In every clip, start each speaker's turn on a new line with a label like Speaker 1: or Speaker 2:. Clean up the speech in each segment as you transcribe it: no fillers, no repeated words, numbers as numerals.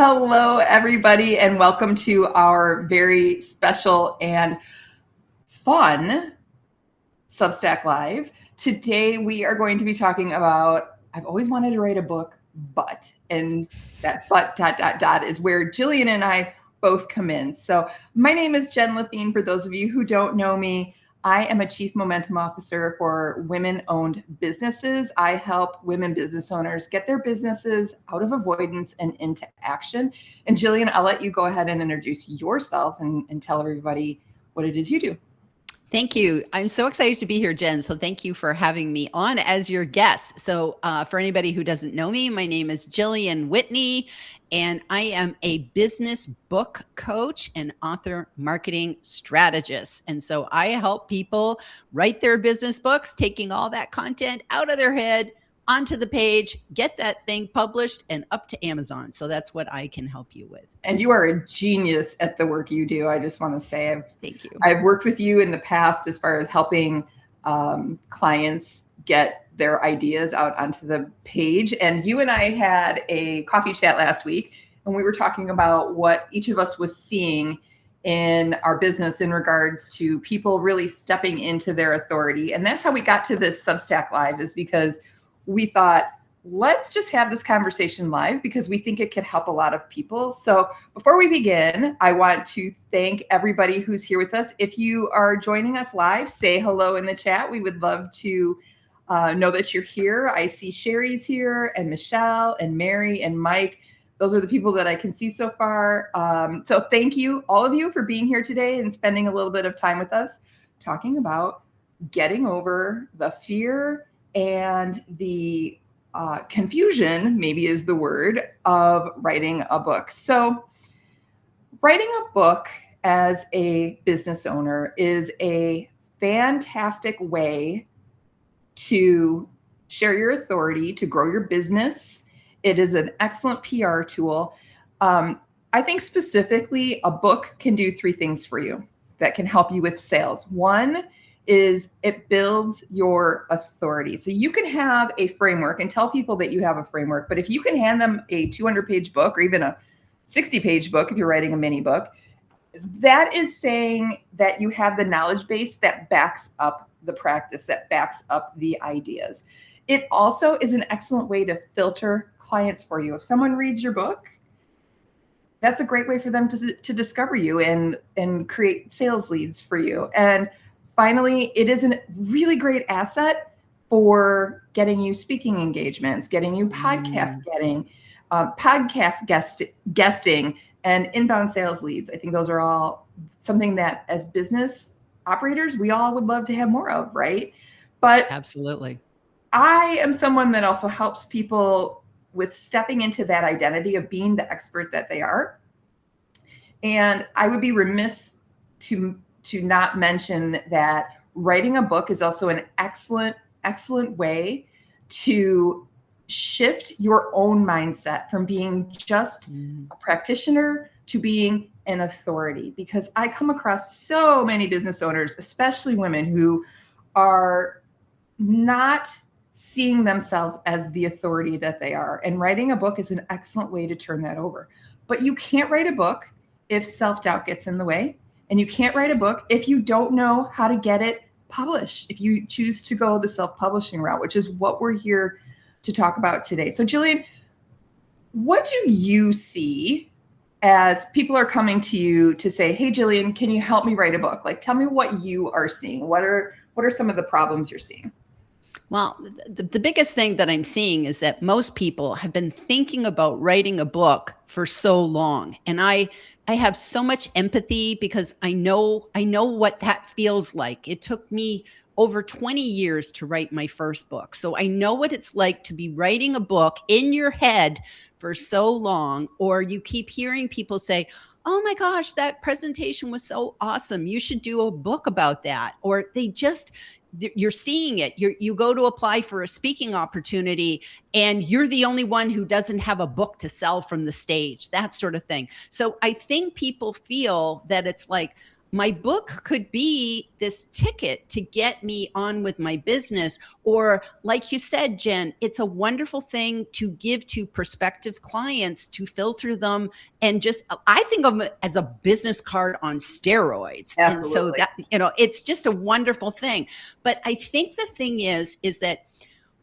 Speaker 1: Hello, everybody, and welcome to our very special and fun Substack Live. Today, we are going to be talking about, I've always wanted to write a book, and that but ... is where Gillian and I both come in. So my name is Jen Laffin. For those of you who don't know me, I am a Chief Momentum Officer for women-owned businesses. I help women business owners get their businesses out of avoidance and into action. And Gillian, I'll let you go ahead and introduce yourself and tell everybody what it is you do.
Speaker 2: Thank you. I'm so excited to be here, Jen. So thank you for having me on as your guest. So for anybody who doesn't know me, my name is Gillian Whitney, and I am a business book coach and author marketing strategist. And so I help people write their business books, taking all that content out of their head, onto the page, get that thing published and up to Amazon. So that's what I can help you with.
Speaker 1: And you are a genius at the work you do. I just want to say
Speaker 2: Thank you.
Speaker 1: I've worked with you in the past as far as helping clients get their ideas out onto the page. And you and I had a coffee chat last week, and we were talking about what each of us was seeing in our business in regards to people really stepping into their authority. And that's how we got to this Substack Live, is because we thought, let's just have this conversation live because we think it could help a lot of people. So before we begin, I want to thank everybody who's here with us. If you are joining us live, say hello in the chat. We would love to know that you're here. I see Sherry's here, and Michelle and Mary and Mike. Those are the people that I can see so far. So thank you, all of you, for being here today and spending a little bit of time with us talking about getting over the fear and the confusion, maybe is the word, of writing a book. So writing a book as a business owner is a fantastic way to share your authority, to grow your business. It is an excellent PR tool. I think specifically a book can do three things for you that can help you with sales. One is it builds your authority. So you can have a framework and tell people that you have a framework, but if you can hand them a 200-page book or even a 60-page book, if you're writing a mini book, that is saying that you have the knowledge base that backs up the practice, that backs up the ideas. It also is an excellent way to filter clients for you. If someone reads your book, that's a great way for them to discover you and create sales leads for you. And finally, it is a really great asset for getting you speaking engagements, getting you podcast guesting, and inbound sales leads. I think those are all something that as business operators, we all would love to have more of, right? But
Speaker 2: absolutely,
Speaker 1: I am someone that also helps people with stepping into that identity of being the expert that they are. And I would be remiss to not mention that writing a book is also an excellent way to shift your own mindset from being just a practitioner to being an authority. Because I come across so many business owners, especially women, who are not seeing themselves as the authority that they are. And writing a book is an excellent way to turn that over. But you can't write a book if self-doubt gets in the way. And you can't write a book if you don't know how to get it published, if you choose to go the self-publishing route, which is what we're here to talk about today. So Gillian, what do you see as people are coming to you to say, hey, Gillian, can you help me write a book? Like, tell me what you are seeing. What are some of the problems you're seeing?
Speaker 2: Well, the biggest thing that I'm seeing is that most people have been thinking about writing a book for so long. And I have so much empathy because I know what that feels like. It took me over 20 years to write my first book. So I know what it's like to be writing a book in your head for so long, or you keep hearing people say, oh my gosh, that presentation was so awesome. You should do a book about that. Or you're seeing it. You go to apply for a speaking opportunity and you're the only one who doesn't have a book to sell from the stage, that sort of thing. So I think people feel that it's like, my book could be this ticket to get me on with my business. Or like you said, Jen, it's a wonderful thing to give to prospective clients to filter them. And just, I think of it as a business card on steroids.
Speaker 1: Absolutely.
Speaker 2: And so that, it's just a wonderful thing. But I think the thing is that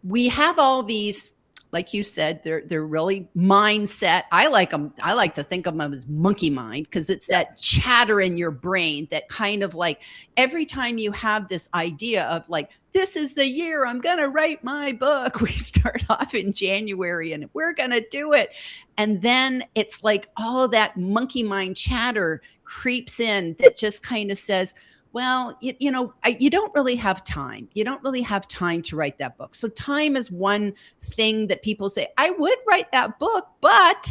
Speaker 2: we have all these, like you said, they're really mindset. I like them. I like to think of them as monkey mind, because it's that chatter in your brain that kind of like every time you have this idea of like, this is the year I'm going to write my book. We start off in January and we're going to do it. And then it's like all of that monkey mind chatter creeps in that just kind of says, well, you don't really have time. You don't really have time to write that book. So time is one thing that people say, I would write that book, but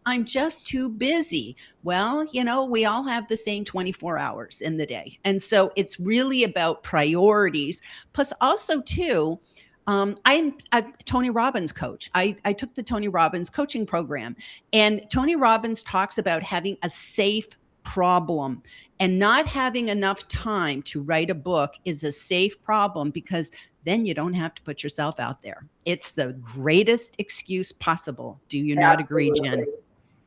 Speaker 2: I'm just too busy. Well, we all have the same 24 hours in the day. And so it's really about priorities. Plus also too, I'm a Tony Robbins coach. I took the Tony Robbins coaching program, and Tony Robbins talks about having a safe problem, and not having enough time to write a book is a safe problem, because then you don't have to put yourself out there. It's the greatest excuse possible. Do you not agree, Jen?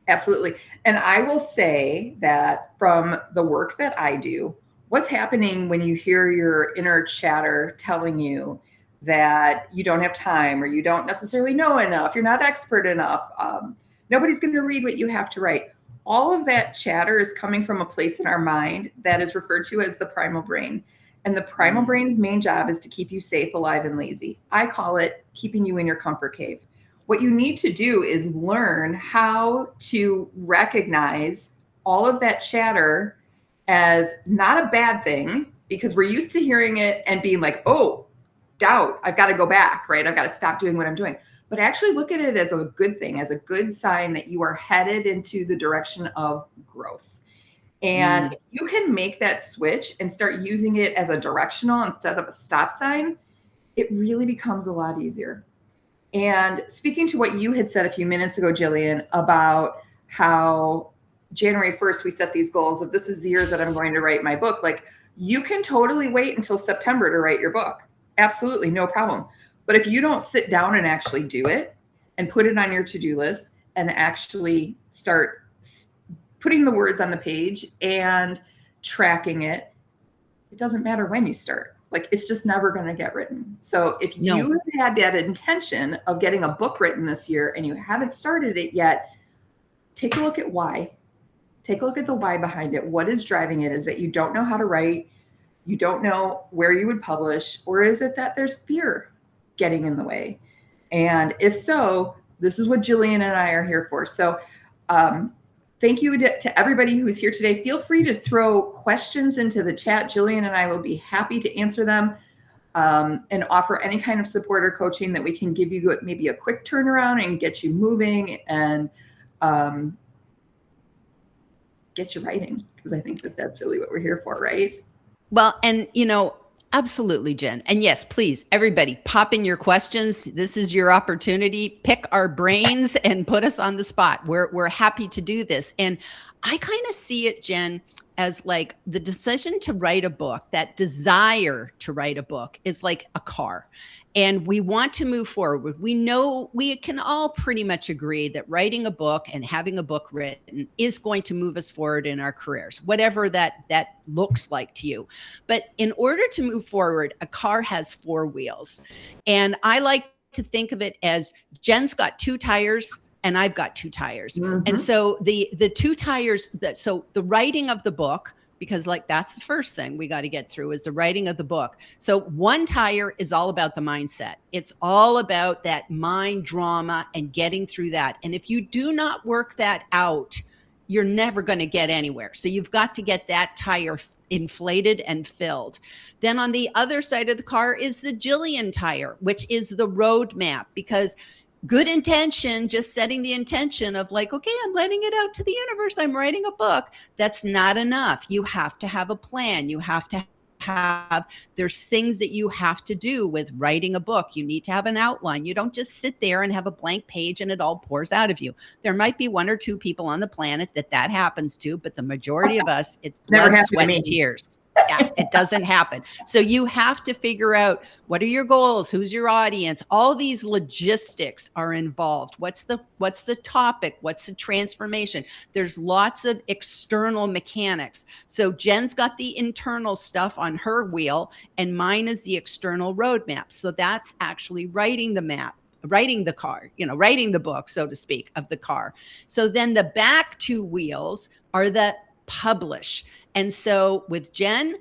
Speaker 1: Absolutely. And I will say that from the work that I do, what's happening when you hear your inner chatter telling you that you don't have time, or you don't necessarily know enough, you're not expert enough, nobody's going to read what you have to write. All of that chatter is coming from a place in our mind that is referred to as the primal brain. And the primal brain's main job is to keep you safe, alive, and lazy. I call it keeping you in your comfort cave. What you need to do is learn how to recognize all of that chatter as not a bad thing, because we're used to hearing it and being like, oh, doubt, I've got to go back, right? I've got to stop doing what I'm doing. But actually look at it as a good thing, as a good sign that you are headed into the direction of growth. And if you can make that switch and start using it as a directional instead of a stop sign, it really becomes a lot easier. And speaking to what you had said a few minutes ago, Gillian, about how January 1st, we set these goals of this is the year that I'm going to write my book. Like, you can totally wait until September to write your book. Absolutely, no problem. But if you don't sit down and actually do it and put it on your to-do list and actually start putting the words on the page and tracking it, it doesn't matter when you start. Like, it's just never going to get written. So if you had that intention of getting a book written this year and you haven't started it yet, take a look at why. Take a look at the why behind it. What is driving it? Is it you don't know how to write? You don't know where you would publish? Or is it that there's fear getting in the way? And if so, this is what Gillian and I are here for. So thank you to everybody who's here today. Feel free to throw questions into the chat. Gillian and I will be happy to answer them and offer any kind of support or coaching that we can give you, maybe a quick turnaround and get you moving and get you writing, because I think that that's really what we're here for, right?
Speaker 2: Well, and absolutely, Jen. And yes, please, everybody, pop in your questions. This is your opportunity. Pick our brains and put us on the spot. We're happy to do this. And I kind of see it, Jen, as like the decision to write a book, that desire to write a book is like a car. And we want to move forward. We know we can all pretty much agree that writing a book and having a book written is going to move us forward in our careers, whatever that looks like to you. But in order to move forward, a car has four wheels. And I like to think of it as Jen's got two tires and I've got two tires. Mm-hmm. And so the two tires, so the writing of the book, because like that's the first thing we got to get through is the writing of the book. So one tire is all about the mindset. It's all about that mind drama and getting through that. And if you do not work that out, you're never going to get anywhere. So you've got to get that tire inflated and filled. Then on the other side of the car is the Gillian tire, which is the roadmap, because good intention, just setting the intention of like, okay, I'm letting it out to the universe. I'm writing a book. That's not enough. You have to have a plan. You have to there's things that you have to do with writing a book. You need to have an outline. You don't just sit there and have a blank page and it all pours out of you. There might be one or two people on the planet that happens to, but the majority of us, it's blood, sweat, and tears. Yeah, it doesn't happen. So you have to figure out, what are your goals? Who's your audience? All these logistics are involved. What's the topic? What's the transformation? There's lots of external mechanics. So Jen's got the internal stuff on her wheel, and mine is the external roadmap. So that's actually writing the map, writing the car, writing the book, so to speak, of the car. So then the back two wheels are the publish. And so with Jen,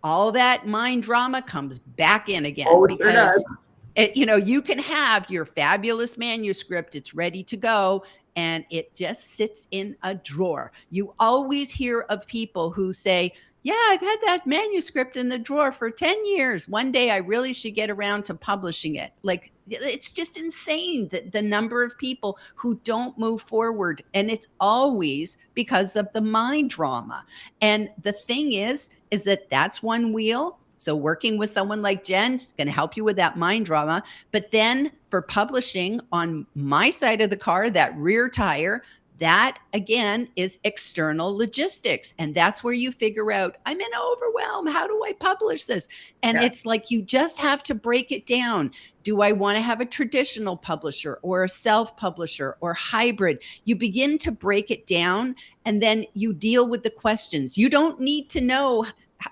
Speaker 2: all that mind drama comes back in again, because you can have your fabulous manuscript, it's ready to go, and it just sits in a drawer. You always hear of people who say, yeah, I've had that manuscript in the drawer for 10 years. One day I really should get around to publishing it. Like, it's just insane, the number of people who don't move forward. And it's always because of the mind drama. And the thing is that that's one wheel. So working with someone like Jen is going to help you with that mind drama. But then for publishing, on my side of the car, that rear tire, that again is external logistics. And that's where you figure out, I'm in overwhelm. How do I publish this? And it's like, you just have to break it down. Do I want to have a traditional publisher or a self-publisher or hybrid? You begin to break it down, and then you deal with the questions. You don't need to know,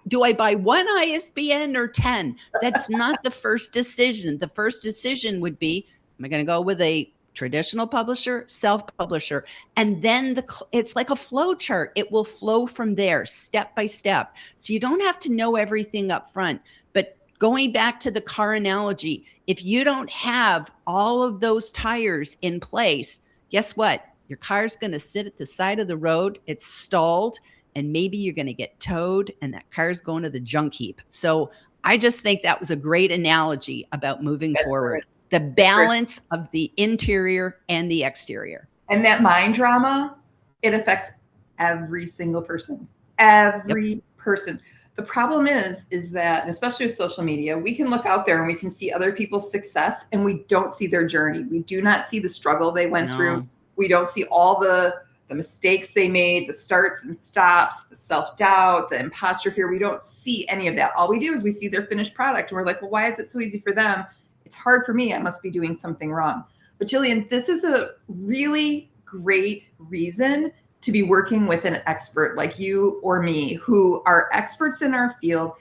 Speaker 2: do I buy one ISBN or 10? That's not the first decision. The first decision would be, am I going to go with a traditional publisher, self-publisher? And then it's like a flow chart. It will flow from there step by step. So you don't have to know everything up front. But going back to the car analogy, if you don't have all of those tires in place, guess what? Your car's going to sit at the side of the road. It's stalled, and maybe you're going to get towed, and that car's going to the junk heap. So I just think that was a great analogy about moving forward. The balance of the interior and the exterior.
Speaker 1: And that mind drama, it affects every single person. Every person. The problem is that, and especially with social media, we can look out there and we can see other people's success, and we don't see their journey. We do not see the struggle they went through. We don't see all the mistakes they made, the starts and stops, the self-doubt, the imposter fear. We don't see any of that. All we do is we see their finished product, and we're like, well, why is it so easy for them? It's hard for me. I must be doing something wrong. But Gillian, this is a really great reason to be working with an expert like you or me, who are experts in our field,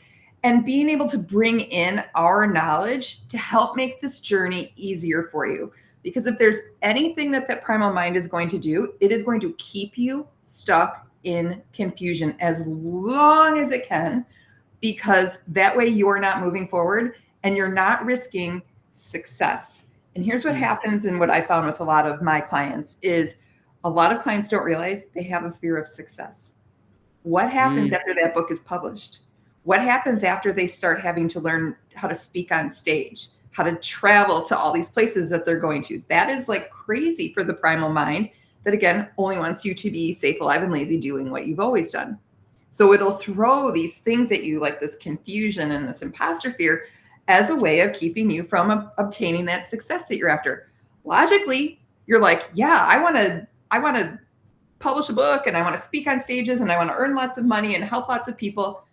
Speaker 1: and being able to bring in our knowledge to help make this journey easier for you. Because if there's anything that primal mind is going to do, it is going to keep you stuck in confusion as long as it can, because that way you're not moving forward and you're not risking success. And here's what happens, and what I found with a lot of my clients is, a lot of clients don't realize they have a fear of success. What happens after that book is published? What happens after they start having to learn how to speak on stage, how to travel to all these places that they're going to? That is like crazy for the primal mind, that again only wants you to be safe, alive, and lazy, doing what you've always done. So it'll throw these things at you, like this confusion and this imposter fear, as a way of keeping you from obtaining that success that you're after. Logically, you're like, yeah, I want to publish a book, and I want to speak on stages, and I want to earn lots of money and help lots of people.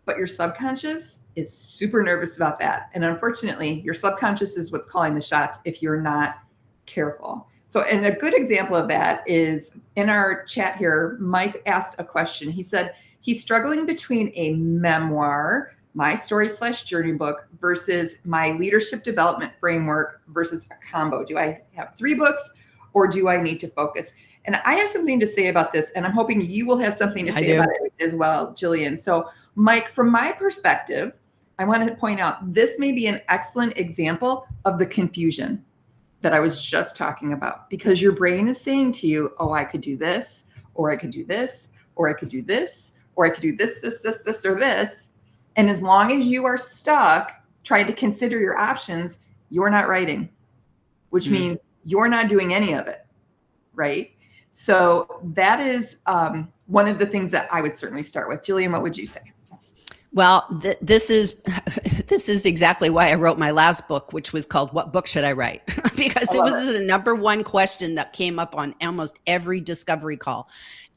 Speaker 1: But your subconscious is super nervous about that. And unfortunately, your subconscious is what's calling the shots if you're not careful. So, and a good example of that is in our chat here, Mike asked a question. He said he's struggling between a memoir, my story / journey book, versus my leadership development framework versus a combo. Do I have 3 books, or do I need to focus? And I have something to say about this, and I'm hoping you will have something to say about it as well, Gillian. So Mike, from my perspective, I want to point out, this may be an excellent example of the confusion that I was just talking about, because your brain is saying to you, oh, I could do this, or I could do this, or I could do this, or I could do this, or this. And as long as you are stuck trying to consider your options, you're not writing, which means you're not doing any of it, right? So that is one of the things that I would certainly start with. Gillian, what would you say?
Speaker 2: Well, this is this is exactly why I wrote my last book, which was called "What Book Should I Write?" Because
Speaker 1: I
Speaker 2: it
Speaker 1: love
Speaker 2: was
Speaker 1: it.
Speaker 2: the number one question that came up on almost every discovery call.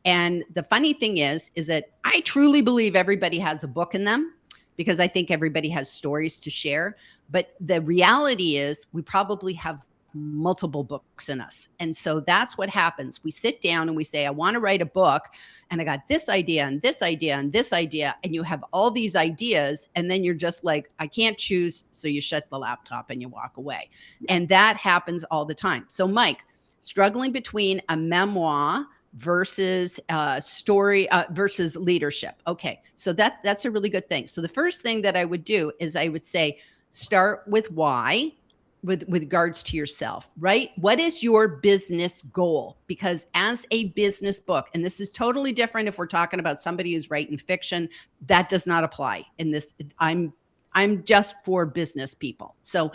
Speaker 2: And the funny thing is that I truly believe everybody has a book in them because I think everybody has stories to share. But the reality is we probably have multiple books in us. And so that's what happens. We sit down and we say, I want to write a book. And I got this idea and this idea and this idea. And you have all these ideas. And then you're just like, I can't choose. So you shut the laptop and you walk away. And that happens all the time. So, Mike, struggling between a memoir versus story versus leadership. Okay. So that's a really good thing. So the first thing that I would do is I would say, start with why. With regards to yourself, right? What is your business goal? Because as a business book, and this is totally different if we're talking about somebody who's writing fiction, that does not apply in this. I'm just for business people. So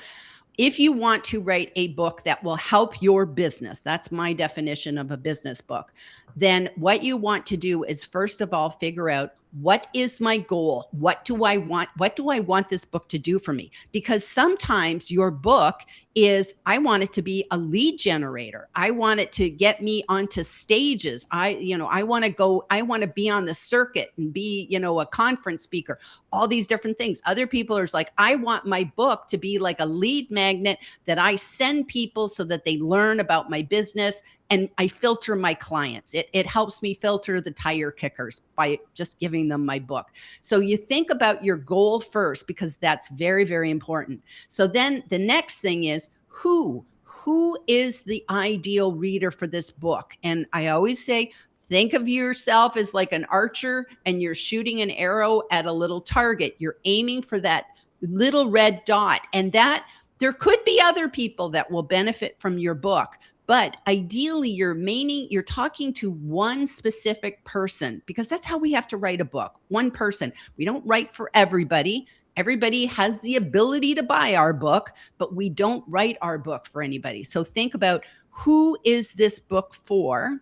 Speaker 2: if you want to write a book that will help your business, that's my definition of a business book, then what you want to do is first of all, figure out, what is my goal? What do I want? What do I want this book to do for me? Because sometimes your book is, I want it to be a lead generator. I want it to get me onto stages. I want to be on the circuit and be, a conference speaker, all these different things. Other people are like, I want my book to be like a lead magnet that I send people so that they learn about my business. And I filter my clients. It helps me filter the tire kickers by just giving them my book. So you think about your goal first, because that's very, very important. So then the next thing is who is the ideal reader for this book? And I always say, think of yourself as like an archer and you're shooting an arrow at a little target. You're aiming for that little red dot, and that there could be other people that will benefit from your book. But ideally, you're talking to one specific person, because that's how we have to write a book. One person. We don't write for everybody. Everybody has the ability to buy our book, but we don't write our book for anybody. So think about, who is this book for?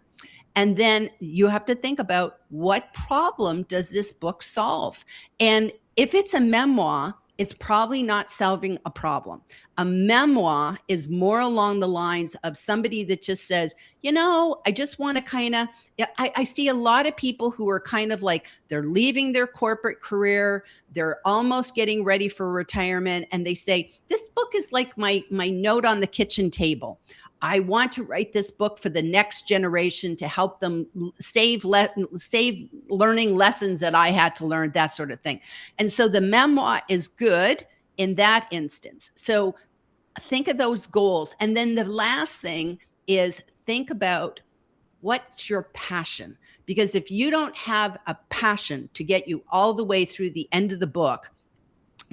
Speaker 2: And then you have to think about, what problem does this book solve? And if it's a memoir, it's probably not solving a problem. A memoir is more along the lines of somebody that just says, I just want to kind of, I see a lot of people who are kind of like, they're leaving their corporate career, they're almost getting ready for retirement, and they say, this book is like my note on the kitchen table. I want to write this book for the next generation to help them save learning lessons that I had to learn, that sort of thing. And so the memoir is good in that instance. So think of those goals. And then the last thing is, think about, what's your passion? Because if you don't have a passion to get you all the way through the end of the book,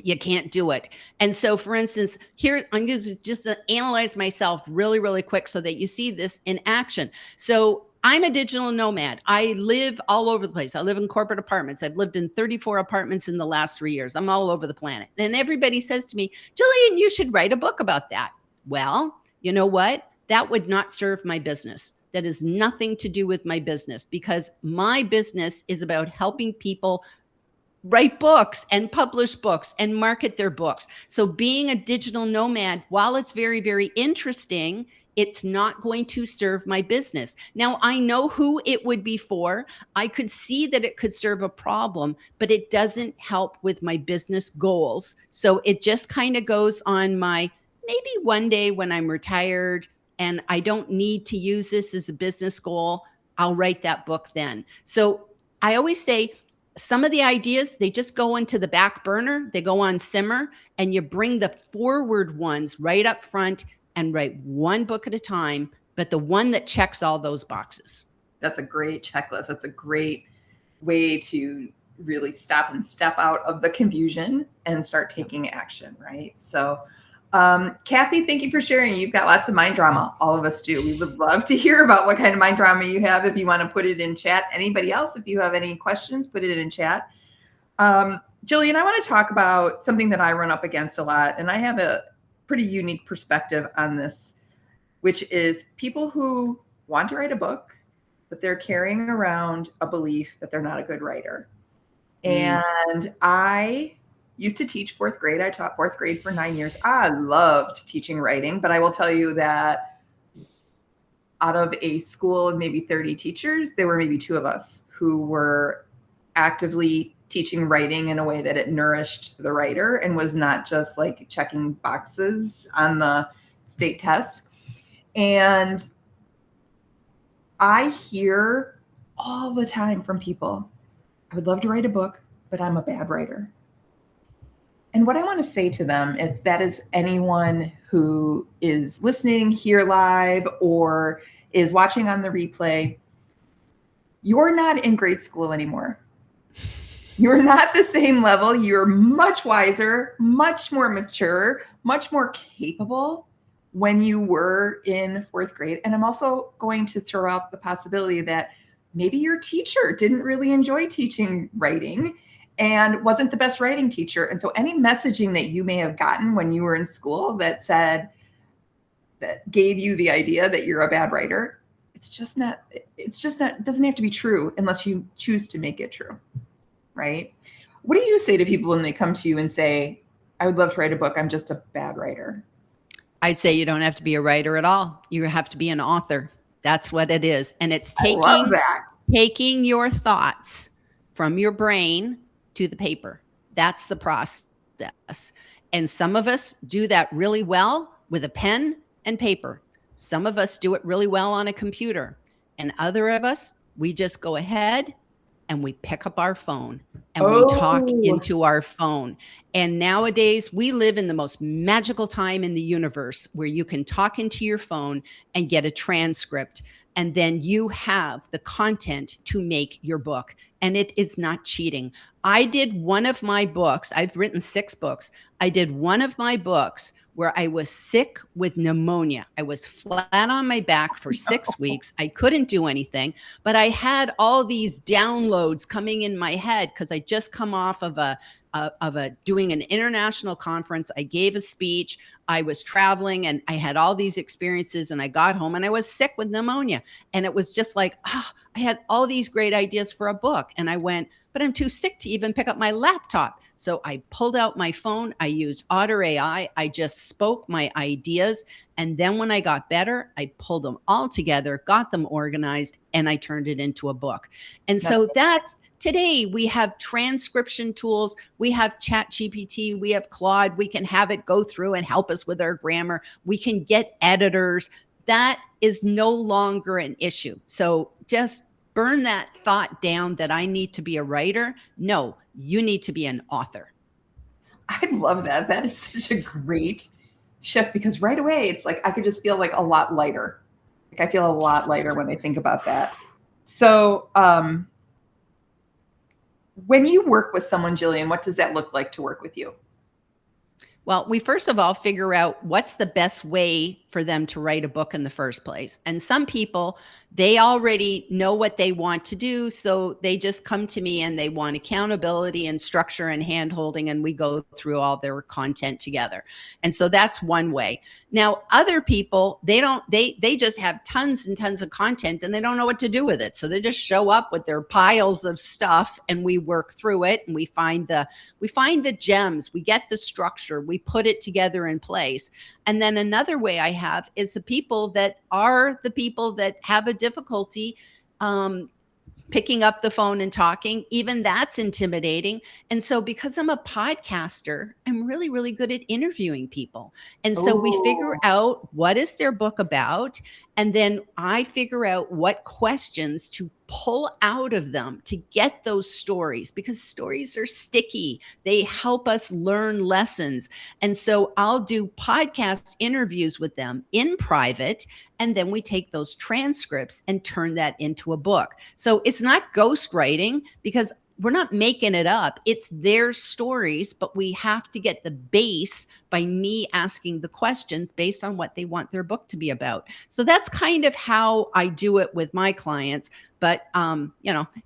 Speaker 2: you can't do it. And so, for instance, here, I'm going to just analyze myself really, really quick so that you see this in action. So I'm a digital nomad. I live all over the place. I live in corporate apartments. I've lived in 34 apartments in the last 3 years. I'm all over the planet. And everybody says to me, Gillian, you should write a book about that. Well, you know what? That would not serve my business. That has nothing to do with my business, because my business is about helping people write books and publish books and market their books. So being a digital nomad, while it's very, very interesting, it's not going to serve my business. Now, I know who it would be for. I could see that it could serve a problem, but it doesn't help with my business goals. So it just kind of goes on my, maybe one day when I'm retired and I don't need to use this as a business goal, I'll write that book then. So I always say, some of the ideas, they just go into the back burner, they go on simmer, and you bring the forward ones right up front and write one book at a time, but the one that checks all those boxes.
Speaker 1: That's a great checklist. That's a great way to really stop and step out of the confusion and start taking action, right? So, Kathy, thank you for sharing. You've got lots of mind drama. All of us do. We would love to hear about what kind of mind drama you have. If you want to put it in chat, anybody else, if you have any questions, put it in chat. Gillian, I want to talk about something that I run up against a lot, and I have a pretty unique perspective on this, which is people who want to write a book, but they're carrying around a belief that they're not a good writer. And I used to teach fourth grade. I taught fourth grade for 9 years. I loved teaching writing, but I will tell you that out of a school of maybe 30 teachers, there were maybe 2 of us who were actively teaching writing in a way that it nourished the writer and was not just like checking boxes on the state test. And I hear all the time from people, I would love to write a book, but I'm a bad writer. And what I want to say to them, if that is anyone who is listening here live or is watching on the replay, you're not in grade school anymore. You're not the same level. You're much wiser, much more mature, much more capable when you were in fourth grade. And I'm also going to throw out the possibility that maybe your teacher didn't really enjoy teaching writing and wasn't the best writing teacher. And so any messaging that you may have gotten when you were in school that said, that gave you the idea that you're a bad writer, it doesn't have to be true unless you choose to make it true, right? What do you say to people when they come to you and say, I would love to write a book, I'm just a bad writer?
Speaker 2: I'd say you don't have to be a writer at all. You have to be an author. That's what it is. And it's taking your thoughts from your brain to the paper. That's the process. And some of us do that really well with a pen and paper. Some of us do it really well on a computer. And other of us, we just go ahead and we pick up our phone and we talk into our phone. And nowadays we live in the most magical time in the universe where you can talk into your phone and get a transcript. And then you have the content to make your book. And it is not cheating. I did one of my books. I've written 6 books. I did one of my books where I was sick with pneumonia. I was flat on my back for 6 weeks. I couldn't do anything, but I had all these downloads coming in my head because I just come off of doing an international conference. I gave a speech. I was traveling and I had all these experiences and I got home and I was sick with pneumonia. And it was just like, I had all these great ideas for a book. And I went, but I'm too sick to even pick up my laptop. So I pulled out my phone. I used Otter AI. I just spoke my ideas. And then when I got better, I pulled them all together, got them organized, and I turned it into a book. And so that's today we have transcription tools. We have ChatGPT. We have Claude. We can have it go through and help us with our grammar. We can get editors. That is no longer an issue. So just burn that thought down that I need to be a writer. No, you need to be an author.
Speaker 1: I love that. That is such a great shift because right away it's like I could just feel like a lot lighter. Like I feel a lot lighter when I think about that. So when you work with someone, Gillian, what does that look like to work with you?
Speaker 2: Well, we first of all figure out what's the best way for them to write a book in the first place. And some people, they already know what they want to do. So they just come to me and they want accountability and structure and hand-holding, and we go through all their content together. And so that's one way. Now, other people, they just have tons and tons of content and they don't know what to do with it. So they just show up with their piles of stuff and we work through it and we find the gems, we get the structure, we put it together in place. And then another way I have is the people that have a difficulty picking up the phone and talking. Even that's intimidating. And so because I'm a podcaster, I'm really, really good at interviewing people. And so we figure out what is their book about. And then I figure out what questions to pull out of them to get those stories, because stories are sticky. They help us learn lessons. And so I'll do podcast interviews with them in private. And then we take those transcripts and turn that into a book. So it's not ghostwriting because we're not making it up. It's their stories, but we have to get the base by me asking the questions based on what they want their book to be about. So that's kind of how I do it with my clients. But,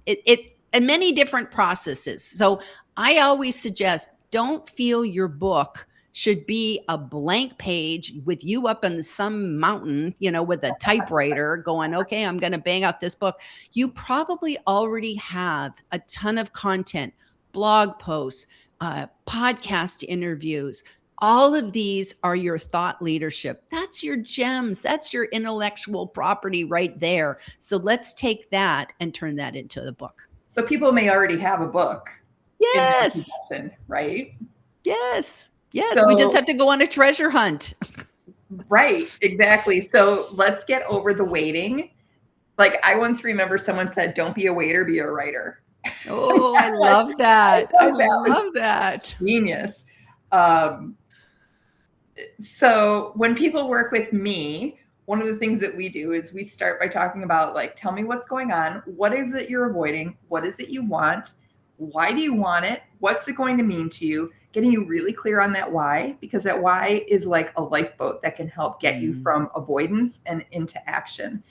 Speaker 2: it and many different processes. So I always suggest don't feel your book should be a blank page with you up on some mountain, with a typewriter going, okay, I'm going to bang out this book. You probably already have a ton of content blog posts, podcast interviews. All of these are your thought leadership. That's your gems. That's your intellectual property right there. So let's take that and turn that into the book.
Speaker 1: So people may already have a book.
Speaker 2: Yes.
Speaker 1: In their possession, right?
Speaker 2: Yes. Yes.
Speaker 1: So,
Speaker 2: we just have to go on a treasure hunt.
Speaker 1: Right. Exactly. So let's get over the waiting. Like I once remember someone said, don't be a waiter, be a writer.
Speaker 2: Oh, I love that. I love that.
Speaker 1: Genius. So when people work with me, one of the things that we do is we start by talking about like, tell me what's going on. What is it you're avoiding? What is it you want? Why do you want it? What's it going to mean to you? Getting you really clear on that why, because that why is like a lifeboat that can help get you from avoidance and into action.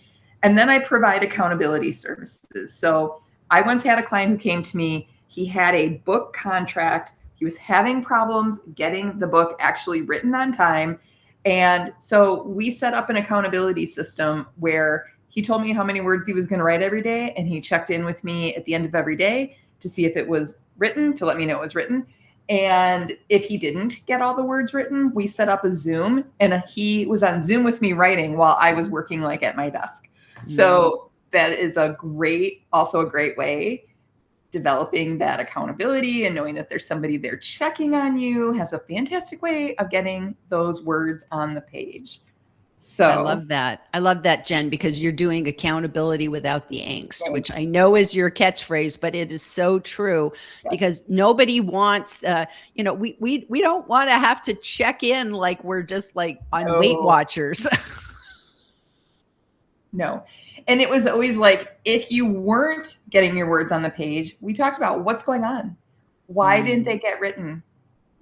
Speaker 1: And then I provide accountability services. So I once had a client who came to me. He had a book contract. He was having problems getting the book actually written on time. And so we set up an accountability system where he told me how many words he was going to write every day. And he checked in with me at the end of every day to see if it was written, to let me know it was written. And if he didn't get all the words written, we set up a Zoom, and he was on Zoom with me writing while I was working like at my desk. So that is also a great way, developing that accountability and knowing that there's somebody there checking on you has a fantastic way of getting those words on the page. So
Speaker 2: I love that. I love that, Jen, because you're doing accountability without the angst, which I know is your catchphrase, but it is so true because nobody wants, we don't want to have to check in like we're just like on Weight Watchers.
Speaker 1: No. And it was always like, if you weren't getting your words on the page, we talked about what's going on. Why didn't they get written?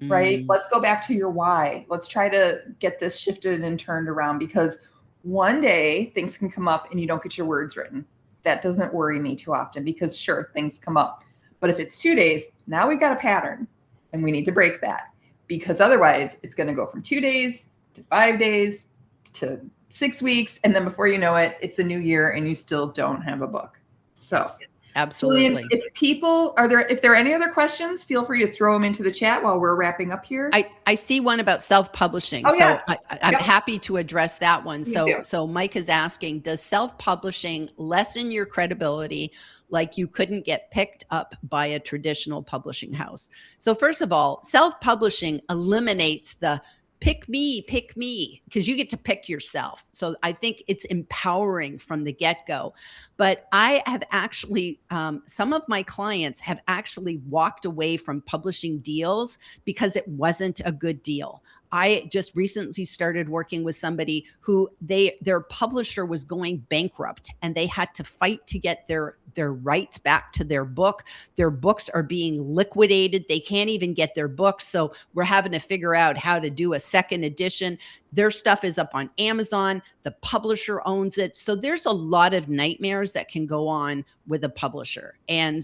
Speaker 1: Right? Let's go back to your why. Let's try to get this shifted and turned around, because one day things can come up and you don't get your words written. That doesn't worry me too often, because sure, things come up. But if it's 2 days, now we've got a pattern and we need to break that, because otherwise it's going to go from 2 days to 5 days to 6 weeks. And then before you know it, it's a new year and you still don't have a book. So
Speaker 2: absolutely.
Speaker 1: Gillian, if there are any other questions, feel free to throw them into the chat while we're wrapping up here.
Speaker 2: I see one about self-publishing.
Speaker 1: Oh,
Speaker 2: so
Speaker 1: yes.
Speaker 2: I'm happy to address that one.
Speaker 1: Please
Speaker 2: So Mike is asking, does self-publishing lessen your credibility like you couldn't get picked up by a traditional publishing house? So first of all, self-publishing eliminates the pick me, because you get to pick yourself. So I think it's empowering from the get-go. But I have actually, some of my clients have actually walked away from publishing deals because it wasn't a good deal. I just recently started working with somebody who their publisher was going bankrupt, and they had to fight to get their rights back to their book. Their books are being liquidated. They can't even get their books. So we're having to figure out how to do a second edition. Their stuff is up on Amazon. The publisher owns it. So there's a lot of nightmares that can go on with a publisher. And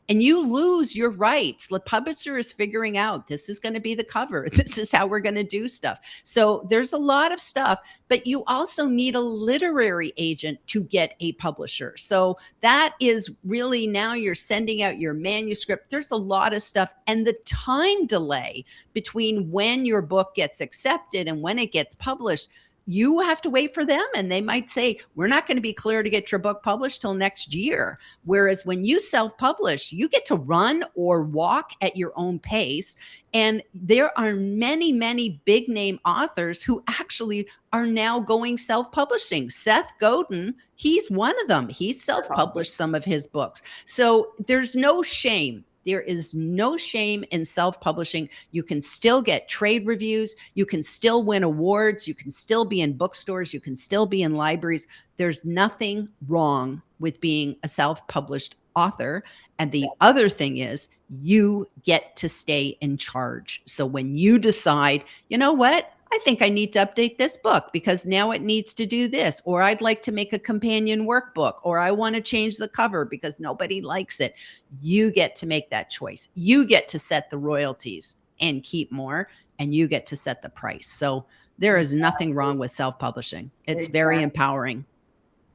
Speaker 2: you lose your rights. The publisher is figuring out this is going to be the cover. This is how we're going to do stuff. So there's a lot of stuff, but you also need a literary agent to get a publisher. So that is really, now you're sending out your manuscript. There's a lot of stuff, and the time delay between when your book gets accepted and when it gets published, you have to wait for them. And they might say, we're not going to be clear to get your book published till next year. Whereas when you self-publish, you get to run or walk at your own pace. And there are many, many big name authors who actually are now going self-publishing. Seth Godin, he's one of them. He's self-published some of his books. So there's no shame. There is no shame in self-publishing. You can still get trade reviews. You can still win awards. You can still be in bookstores. You can still be in libraries. There's nothing wrong with being a self-published author. And the other thing is, you get to stay in charge. So when you decide, you know what? I think I need to update this book because now it needs to do this, or I'd like to make a companion workbook, or I want to change the cover because nobody likes it. You get to make that choice. You get to set the royalties and keep more, and you get to set the price. So there is nothing wrong with self-publishing. It's very empowering.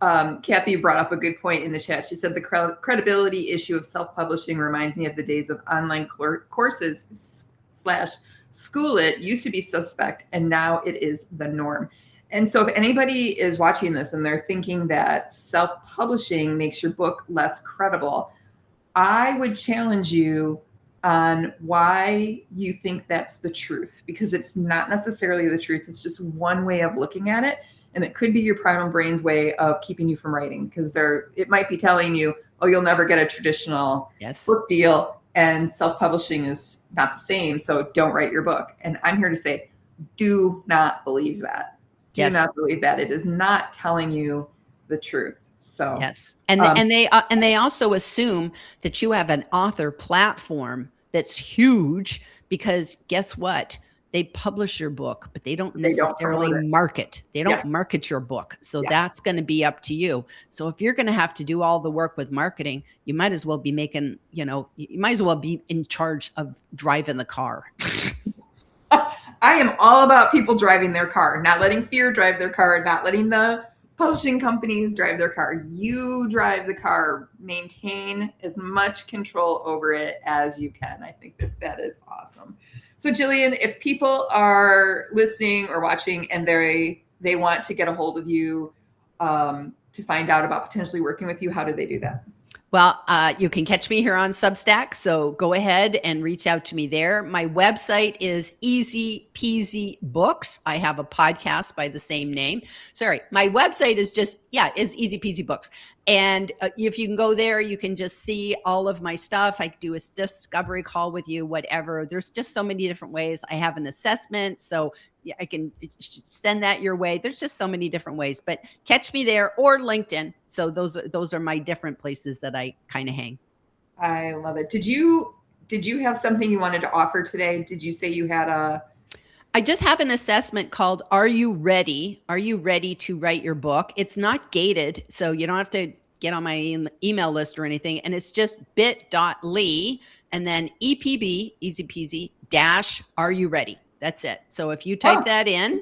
Speaker 1: Kathy brought up a good point in the chat. She said the credibility issue of self-publishing reminds me of the days of online courses / school it used to be suspect, and now it is the norm. And so if anybody is watching this and they're thinking that self-publishing makes your book less credible, I would challenge you on why you think that's the truth, because it's not necessarily the truth. It's just one way of looking at it. And it could be your primal brain's way of keeping you from writing, because it might be telling you, oh, you'll never get a traditional book deal, and self-publishing is not the same, so don't write your book. And I'm here to say, do not believe that. Do not believe that. It is not telling you the truth. So
Speaker 2: yes, and they also assume that you have an author platform that's huge, because guess what? They publish your book, but they don't necessarily market. They don't market your book. So that's going to be up to you. So if you're going to have to do all the work with marketing, you might as well be making, you might as well be in charge of driving the car.
Speaker 1: I am all about people driving their car, not letting fear drive their car, not letting the publishing companies drive their car. You drive the car, maintain as much control over it as you can. I think that is awesome. So Gillian, if people are listening or watching and they want to get a hold of you to find out about potentially working with you, how do they do that?
Speaker 2: Well, you can catch me here on Substack, so go ahead and reach out to me there. My website is Easy Peasy Books. I have a podcast by the same name. Sorry, my website is is Easy Peasy Books. And if you can go there, you can just see all of my stuff. I do a discovery call with you, whatever. There's just so many different ways. I have an assessment, so I can send that your way. There's just so many different ways, but catch me there, or LinkedIn. So those are my different places that I kind of hang.
Speaker 1: I love it. Did you have something you wanted to offer today? Did you say you had
Speaker 2: I just have an assessment called Are You Ready? Are you ready to write your book? It's not gated, so you don't have to get on my email list or anything. And it's just bit.ly and then EPB, easy peasy, - Are You Ready? That's it. So if you type that in,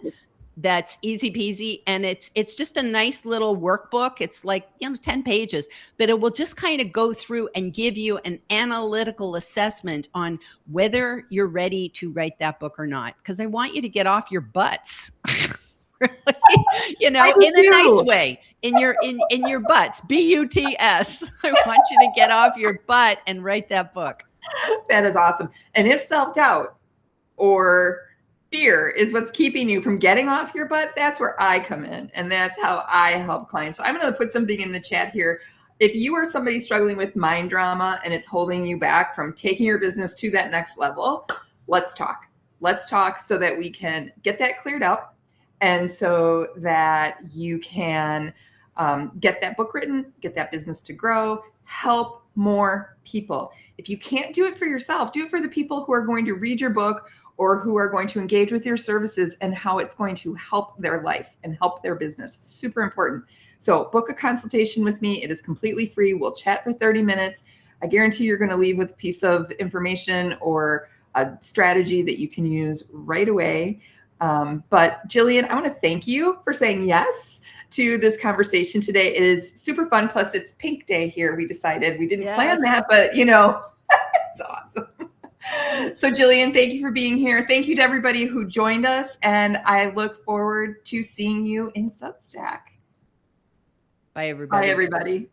Speaker 2: that's easy peasy. And it's just a nice little workbook. It's like, 10 pages, but it will just kind of go through and give you an analytical assessment on whether you're ready to write that book or not. Because I want you to get off your butts. In a nice way, in your butts, BUTS. I want you to get off your butt and write that book.
Speaker 1: That is awesome. And if self-doubt or fear is what's keeping you from getting off your butt, that's where I come in. And that's how I help clients. So I'm going to put something in the chat here. If you are somebody struggling with mind drama and it's holding you back from taking your business to that next level, let's talk. Let's talk so that we can get that cleared up, and so that you can get that book written, get that business to grow, help more people. If you can't do it for yourself, do it for the people who are going to read your book or who are going to engage with your services and how it's going to help their life and help their business. It's super important. So book a consultation with me. It is completely free. We'll chat for 30 minutes. I guarantee you're going to leave with a piece of information or a strategy that you can use right away. But Gillian, I want to thank you for saying yes to this conversation today. It is super fun. Plus it's Pink Day here. We decided we didn't plan that, but it's awesome. So Gillian, thank you for being here. Thank you to everybody who joined us. And I look forward to seeing you in Substack.
Speaker 2: Bye, everybody.
Speaker 1: Bye, everybody.